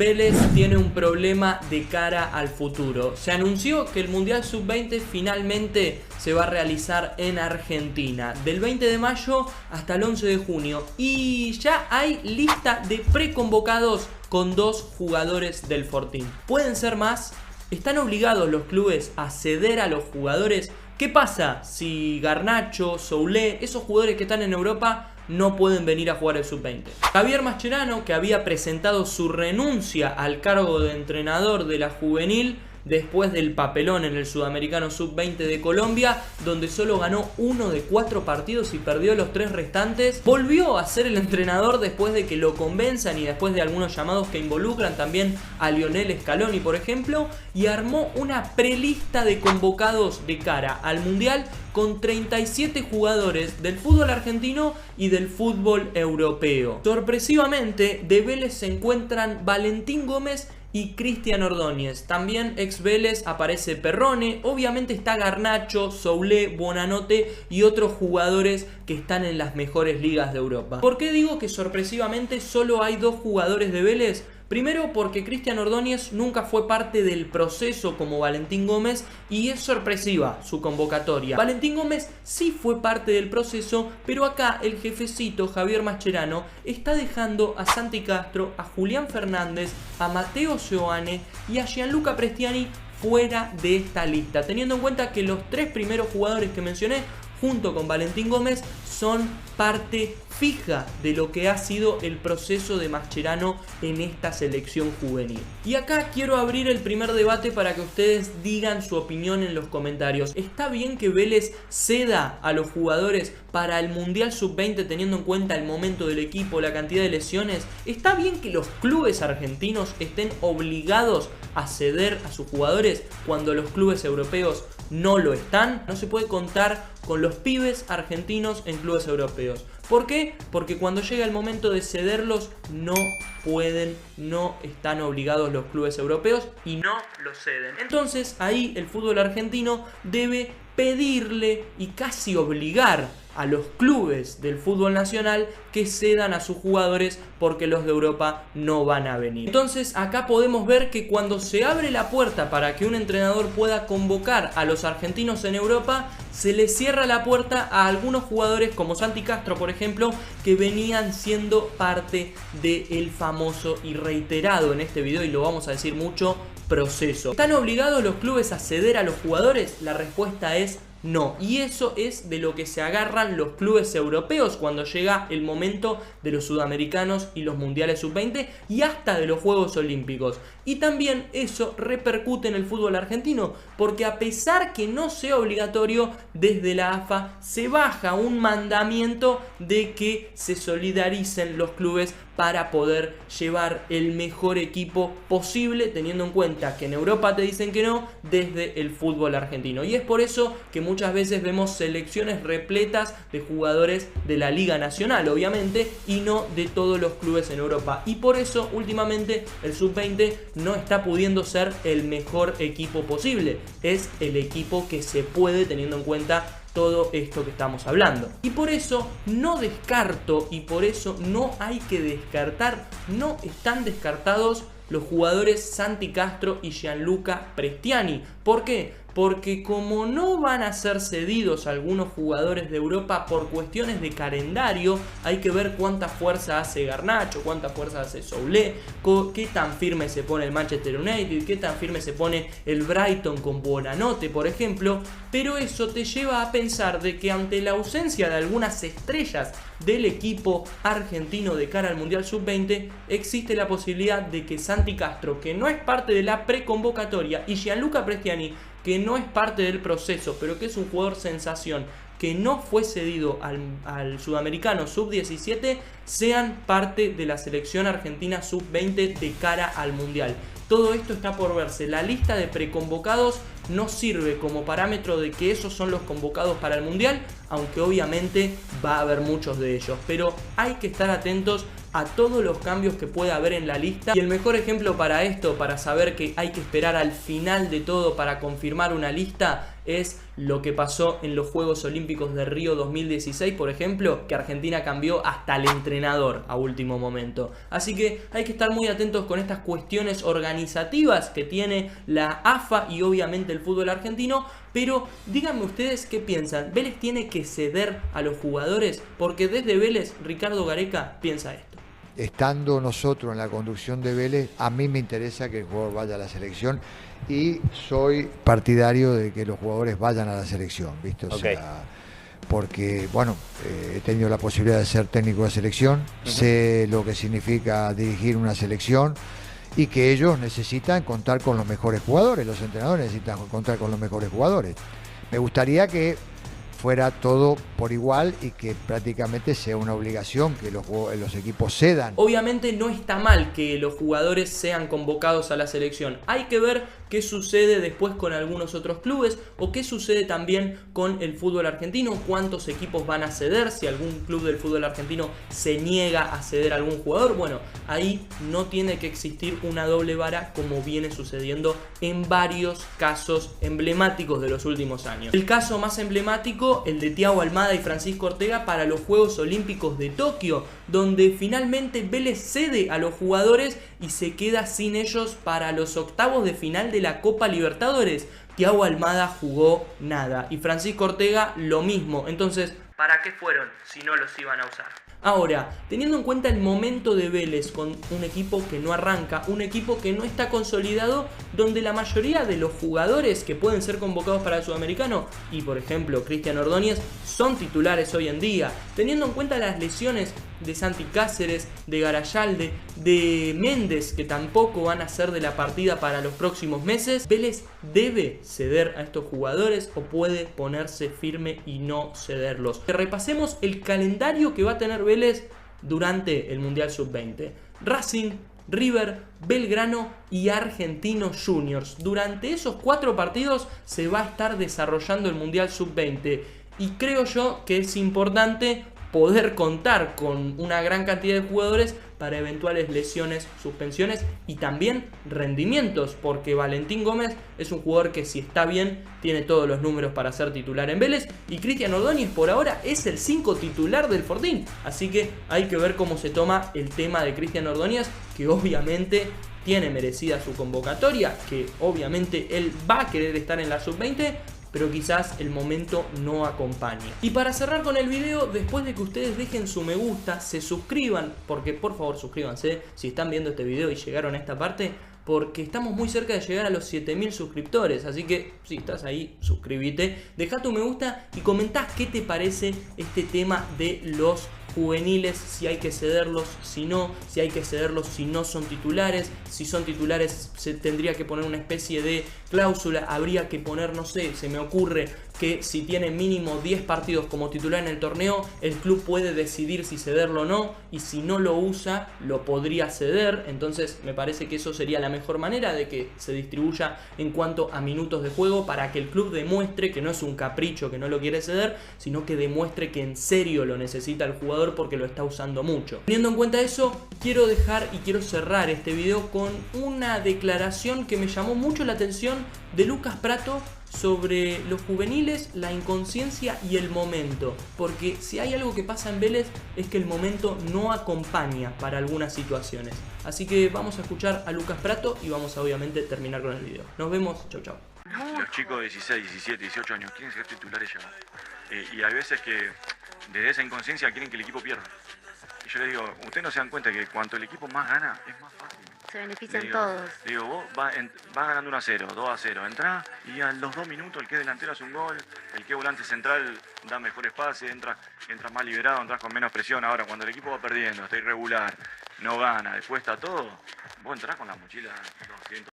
Vélez tiene un problema de cara al futuro. Se anunció que el Mundial Sub-20 finalmente se va a realizar en Argentina, del 20 de mayo hasta el 11 de junio. Y ya hay lista de preconvocados con 2 jugadores del Fortín. ¿Pueden ser más? ¿Están obligados los clubes a ceder a los jugadores? ¿Qué pasa si Garnacho, Soulé, esos jugadores que están en Europa no pueden venir a jugar el Sub-20? Javier Mascherano, que había presentado su renuncia al cargo de entrenador de la juvenil después del papelón en el Sudamericano Sub-20 de Colombia, donde solo ganó 1 de 4 partidos y perdió los 3 restantes, volvió a ser el entrenador después de que lo convenzan y después de algunos llamados que involucran también a Lionel Scaloni, por ejemplo, y armó una prelista de convocados de cara al Mundial con 37 jugadores del fútbol argentino y del fútbol europeo. Sorpresivamente, de Vélez se encuentran Valentín Gómez y Cristian Ordóñez. También ex Vélez aparece Perrone, obviamente está Garnacho, Soulé, Buonanotte y otros jugadores que están en las mejores ligas de Europa. ¿Por qué digo que sorpresivamente solo hay 2 jugadores de Vélez? Primero porque Cristian Ordóñez nunca fue parte del proceso como Valentín Gómez y es sorpresiva su convocatoria. Valentín Gómez sí fue parte del proceso, pero acá el jefecito Javier Mascherano está dejando a Santi Castro, a Julián Fernández, a Matteo Seoane y a Gianluca Prestiani fuera de esta lista, teniendo en cuenta que los 3 primeros jugadores que mencioné junto con Valentín Gómez son parte fija de lo que ha sido el proceso de Mascherano en esta selección juvenil. Y acá quiero abrir el primer debate para que ustedes digan su opinión en los comentarios. ¿Está bien que Vélez ceda a los jugadores para el Mundial Sub-20 teniendo en cuenta el momento del equipo, la cantidad de lesiones? ¿Está bien que los clubes argentinos estén obligados a ceder a sus jugadores cuando los clubes europeos no lo están? No se puede contar con los pibes argentinos en clubes europeos. ¿Por qué? Porque cuando llega el momento de cederlos no pueden, no están obligados los clubes europeos y no los ceden. Entonces ahí el fútbol argentino debe pedirle y casi obligar a los clubes del fútbol nacional que cedan a sus jugadores porque los de Europa no van a venir. Entonces acá podemos ver que cuando se abre la puerta para que un entrenador pueda convocar a los argentinos en Europa, se le cierra la puerta a algunos jugadores como Santi Castro, por ejemplo, que venían siendo parte del famoso y reiterado en este video, y lo vamos a decir mucho, proceso. ¿Están obligados los clubes a ceder a los jugadores? La respuesta es no, y eso es de lo que se agarran los clubes europeos cuando llega el momento de los sudamericanos y los mundiales sub-20 y hasta de los Juegos Olímpicos. Y también eso repercute en el fútbol argentino, porque a pesar que no sea obligatorio, desde la AFA se baja un mandamiento de que se solidaricen los clubes para poder llevar el mejor equipo posible, teniendo en cuenta que en Europa te dicen que no, desde el fútbol argentino. Y es por eso que muchas veces vemos selecciones repletas de jugadores de la Liga Nacional, obviamente, y no de todos los clubes en Europa. Y por eso, últimamente, el Sub-20 no está pudiendo ser el mejor equipo posible. Es el equipo que se puede, teniendo en cuenta todo esto que estamos hablando. Y por eso no descarto, y por eso no hay que descartar, no están descartados los jugadores Santi Castro y Gianluca Prestiani. ¿Por qué? Porque como no van a ser cedidos algunos jugadores de Europa por cuestiones de calendario, hay que ver cuánta fuerza hace Garnacho, cuánta fuerza hace Soulé, qué tan firme se pone el Manchester United, qué tan firme se pone el Brighton con Buonanotte, por ejemplo. Pero eso te lleva a pensar de que ante la ausencia de algunas estrellas del equipo argentino de cara al Mundial Sub-20, existe la posibilidad de que Santi Castro, que no es parte de la preconvocatoria, y Gianluca Prestiani, que no es parte del proceso, pero que es un jugador sensación, que no fue cedido al Sudamericano Sub-17, sean parte de la selección argentina Sub-20 de cara al Mundial. Todo esto está por verse. La lista de preconvocados no sirve como parámetro de que esos son los convocados para el Mundial, aunque obviamente va a haber muchos de ellos. Pero hay que estar atentos a todos los cambios que pueda haber en la lista. Y el mejor ejemplo para esto, para saber que hay que esperar al final de todo para confirmar una lista, es lo que pasó en los Juegos Olímpicos de Río 2016, por ejemplo, que Argentina cambió hasta el entrenador a último momento. Así que hay que estar muy atentos con estas cuestiones organizativas que tiene la AFA y obviamente el fútbol argentino. Pero díganme ustedes qué piensan. ¿Vélez tiene que ceder a los jugadores? Porque desde Vélez, Ricardo Gareca piensa esto. Estando nosotros en la conducción de Vélez, a mí me interesa que el jugador vaya a la selección y soy partidario de que los jugadores vayan a la selección, ¿viste? O sea, porque, bueno, he tenido la posibilidad de ser técnico de selección, sé lo que significa dirigir una selección y que ellos necesitan contar con los mejores jugadores, los entrenadores necesitan contar con los mejores jugadores. Me gustaría que fuera todo por igual y que prácticamente sea una obligación que los equipos cedan. Obviamente no está mal que los jugadores sean convocados a la selección. Hay que ver qué sucede después con algunos otros clubes o qué sucede también con el fútbol argentino, cuántos equipos van a ceder, si algún club del fútbol argentino se niega a ceder a algún jugador. Bueno, ahí no tiene que existir una doble vara como viene sucediendo en varios casos emblemáticos de los últimos años. El caso más emblemático, el de Thiago Almada y Francisco Ortega para los Juegos Olímpicos de Tokio, donde finalmente Vélez cede a los jugadores y se queda sin ellos para los octavos de final de la Copa Libertadores. Thiago Almada jugó nada y Francisco Ortega lo mismo. Entonces, ¿para qué fueron si no los iban a usar? Ahora, teniendo en cuenta el momento de Vélez con un equipo que no arranca, un equipo que no está consolidado, donde la mayoría de los jugadores que pueden ser convocados para el Sudamericano, y por ejemplo Cristian Ordóñez, son titulares hoy en día, teniendo en cuenta las lesiones de Santi Cáceres, de Garayalde, de Méndez, que tampoco van a ser de la partida para los próximos meses, ¿Vélez debe ceder a estos jugadores o puede ponerse firme y no cederlos? Repasemos el calendario que va a tener Vélez durante el Mundial Sub-20. Racing, River, Belgrano y Argentinos Juniors. Durante esos 4 partidos se va a estar desarrollando el Mundial Sub-20 y creo yo que es importante poder contar con una gran cantidad de jugadores para eventuales lesiones, suspensiones y también rendimientos, porque Valentín Gómez es un jugador que si está bien tiene todos los números para ser titular en Vélez y Cristian Ordóñez por ahora es el 5 titular del Fortín, así que hay que ver cómo se toma el tema de Cristian Ordóñez, que obviamente tiene merecida su convocatoria, que obviamente él va a querer estar en la sub-20, pero quizás el momento no acompaña. Y para cerrar con el video, después de que ustedes dejen su me gusta, se suscriban, porque por favor suscríbanse si están viendo este video y llegaron a esta parte, porque estamos muy cerca de llegar a los 7000 suscriptores, así que si estás ahí, suscríbete, deja tu me gusta y comentá qué te parece este tema de los juveniles, si hay que cederlos, si no, si hay que cederlos si no son titulares, si son titulares se tendría que poner una especie de cláusula, habría que poner, no sé, se me ocurre que si tiene mínimo 10 partidos como titular en el torneo, el club puede decidir si cederlo o no, y si no lo usa, lo podría ceder. Entonces me parece que eso sería la mejor manera de que se distribuya en cuanto a minutos de juego, para que el club demuestre que no es un capricho, que no lo quiere ceder, sino que demuestre que en serio lo necesita el jugador porque lo está usando mucho. Teniendo en cuenta eso, quiero dejar y quiero cerrar este video con una declaración que me llamó mucho la atención de Lucas Pratto sobre los juveniles, la inconsciencia y el momento, porque si hay algo que pasa en Vélez es que el momento no acompaña para algunas situaciones. Así que vamos a escuchar a Lucas Pratto y vamos a obviamente terminar con el video. Nos vemos, chau chau. Los chicos de 16, 17, 18 años quieren ser titulares ya. Y hay veces que desde esa inconsciencia quieren que el equipo pierda. Y yo les digo, ustedes no se dan cuenta que cuanto el equipo más gana, es más fácil. Se benefician todos. Digo, vos vas ganando 1-0, 2-0, entrás y a los 2 minutos el que es delantero hace un gol, el que es volante central da mejores pases, entras más liberado, entras con menos presión. Ahora, cuando el equipo va perdiendo, está irregular, no gana, después está todo, vos entrás con la mochila 200.